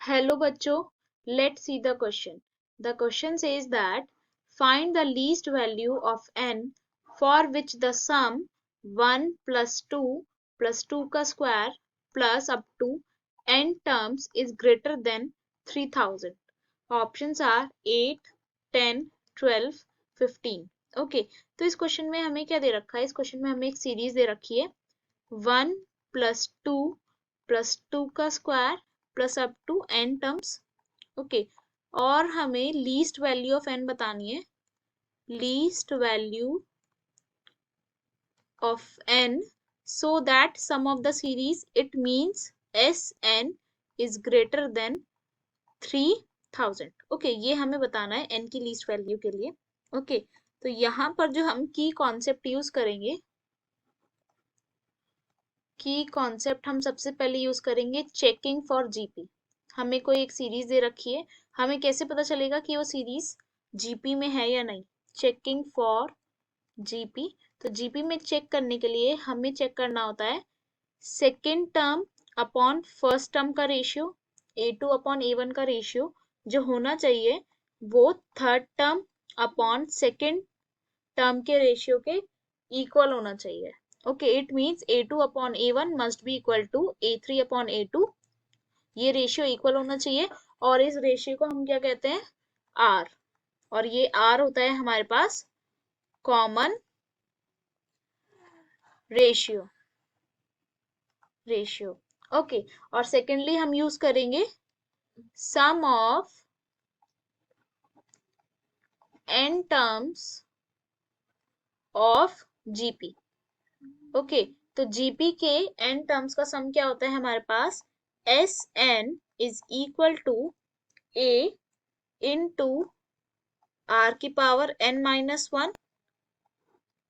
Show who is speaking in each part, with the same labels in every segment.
Speaker 1: Hello बच्चों, let's see the question. The question says that find the least value of n for which the sum 1 plus 2 plus 2 का square plus up to n terms is greater than 3000. Options are 8, 10, 12, 15. Okay, तो इस question में हमें क्या दे रखा है? इस question में हमें एक सीरीज दे रखी है 1 plus 2 plus 2 का square plus up to n terms. Okay, और हमें लीस्ट वैल्यू ऑफ n बतानी है। Least value of n so that sum of the series it means Sn is greater than 3000। Okay, ये हमें बताना है n की लीस्ट वैल्यू के लिए। ओके, तो यहाँ पर जो हम की कॉन्सेप्ट यूज करेंगे, की कॉन्सेप्ट हम सबसे पहले यूज करेंगे चेकिंग फॉर जीपी। हमें कोई एक सीरीज दे रखी है, हमें कैसे पता चलेगा कि वो सीरीज जीपी में है या नहीं? Checking for GP. तो जीपी में चेक करने के लिए हमें चेक करना होता है second term upon first term का रेशियो, A2 अपॉन A1 का रेशियो जो होना चाहिए वो third term upon second term के रेशियो के इक्वल होना चाहिए। Okay, it means A2 upon A1 must be equal to A3 upon A2। ये रेशियो इक्वल होना चाहिए और इस रेशियो को हम क्या कहते हैं? R। और ये R होता है हमारे पास कॉमन रेशियो। ओके, और सेकेंडली हम यूज करेंगे sum of n terms of GP. Okay, तो जीपी के n टर्म्स का सम क्या होता है हमारे पास? Sn is equal to A into R की power n minus 1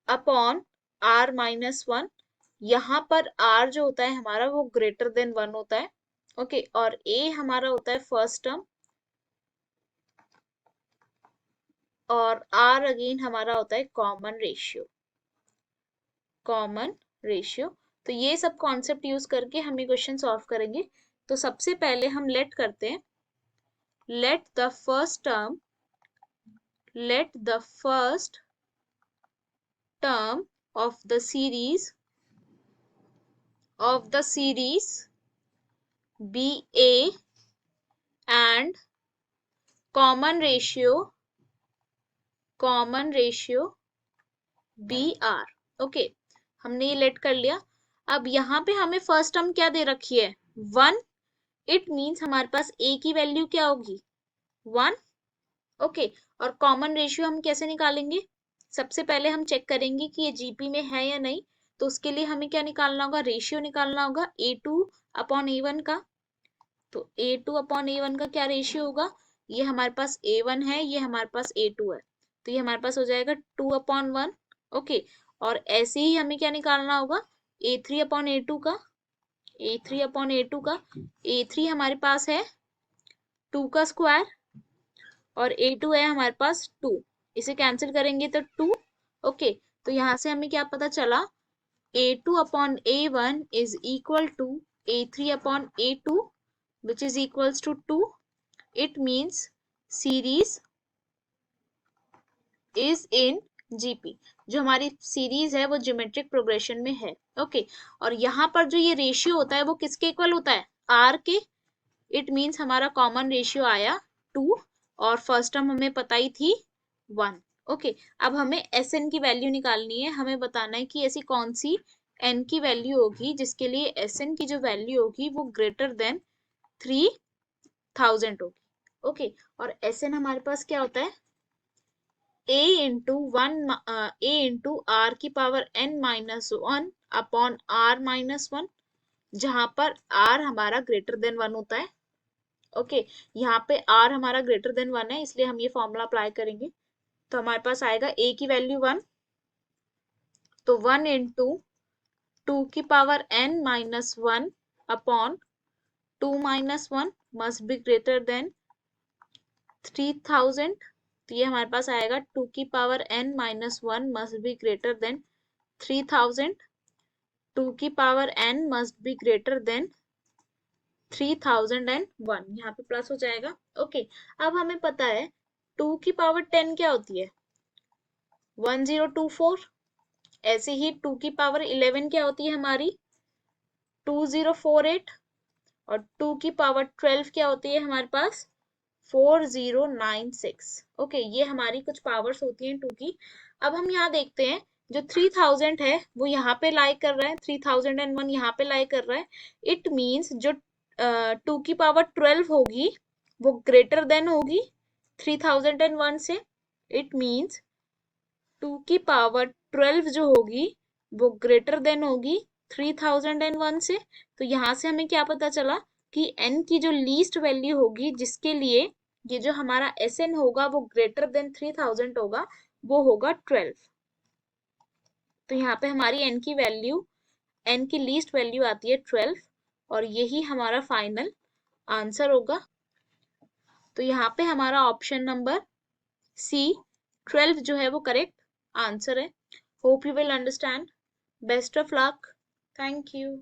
Speaker 1: upon R minus 1। यहाँ पर R जो होता है हमारा वो ग्रेटर देन 1 होता है। ओके, और A हमारा होता है फर्स्ट टर्म और R अगेन हमारा होता है कॉमन रेशियो। तो ये सब कॉन्सेप्ट यूज करके हम ये क्वेश्चन सॉल्व करेंगे। तो सबसे पहले हम लेट करते हैं, let the first term of the series be A and common ratio be R। Okay, हमने ये लेट कर लिया। अब यहाँ पे हमें फर्स्ट टर्म क्या दे रखी है? 1। इट मीन्स हमारे पास A की वैल्यू क्या होगी? 1। ओके, और कॉमन रेशियो हम कैसे निकालेंगे? सबसे पहले हम चेक करेंगे कि ये जीपी में है या नहीं। तो उसके लिए हमें क्या निकालना होगा? रेशियो निकालना होगा A2 अपॉन A1 का। तो A2 अपॉन A1 का क्या रेशियो होगा? ये हमारे पास A1 है, ये हमारे पास A2 है, तो ये हमारे पास हो जाएगा 2 अपॉन 1। ओके, और ऐसे ही हमें क्या निकालना होगा? A3 अपॉन A2 का। A3 अपॉन A2 का, A3 हमारे पास है 2 का स्क्वायर और A2 है हमारे पास 2। इसे कैंसिल करेंगे तो 2। ओके, तो यहाँ से हमें क्या पता चला? A2 upon A1 is equal to A3 upon A2 which is equals to 2। It means series is in GP। जो हमारी सीरीज है वो ज्योमेट्रिक प्रोग्रेशन में है। ओके, और यहाँ पर जो ये रेशियो होता है वो किसके इक्वल होता है? R के। इट मीन्स हमारा कॉमन रेशियो आया 2 और फर्स्ट टर्म हमें पता ही थी 1। ओके, अब हमें Sn की वैल्यू निकालनी है। हमें बताना है कि ऐसी कौन सी n की वैल्यू होगी जिसके लिए Sn की जो वैल्यू होगी वो ग्रेटर देन 3000 होगी। ओके, और Sn हमारे पास क्या होता है? A इंटू R की power n minus 1 upon R minus 1, जहां पर R हमारा ग्रेटर देन 1 होता है। ओके, यहाँ पे R हमारा ग्रेटर देन 1 है, इसलिए हम ये फॉर्मूला अप्लाई करेंगे। तो हमारे पास आएगा A की वैल्यू 1, तो 1 इंटू 2 की power n minus 1 upon 2 minus 1 must be greater than 3000। तो ये हमारे पास आएगा 2 की power n minus 1 must be greater than 3000। 2 की power n must be greater than 3001, यहाँ पे प्लस हो जाएगा। ओके, अब हमें पता है 2 की पावर 10 क्या होती है, 1024। ऐसे ही 2 की पावर 11 क्या होती है हमारी, 2048। और 2 की पावर 12 क्या होती है हमारे पास, 4096। ओके, ये हमारी कुछ पावर्स होती हैं 2 की। अब हम यहाँ देखते हैं जो 3000 है वो यहाँ पे लाई कर रहा है, 3001 यहाँ पे लाई कर रहा है। इट मीन्स जो 2 की पावर 12 होगी वो ग्रेटर देन होगी 3001 से। इट मीन्स 2 की पावर 12 जो होगी वो ग्रेटर देन होगी 3001 से। तो यहाँ से हमें क्या पता चला कि n की जो लीस्ट वैल्यू होगी जिसके लिए ये जो हमारा Sn होगा वो ग्रेटर देन 3000 होगा, वो होगा 12। तो यहाँ पे हमारी n की वैल्यू, n की लीस्ट वैल्यू आती है 12, और यही हमारा फाइनल आंसर होगा। तो यहाँ पे हमारा ऑप्शन नंबर सी 12 जो है वो करेक्ट आंसर है। Hope you will understand. Best of luck. Thank you.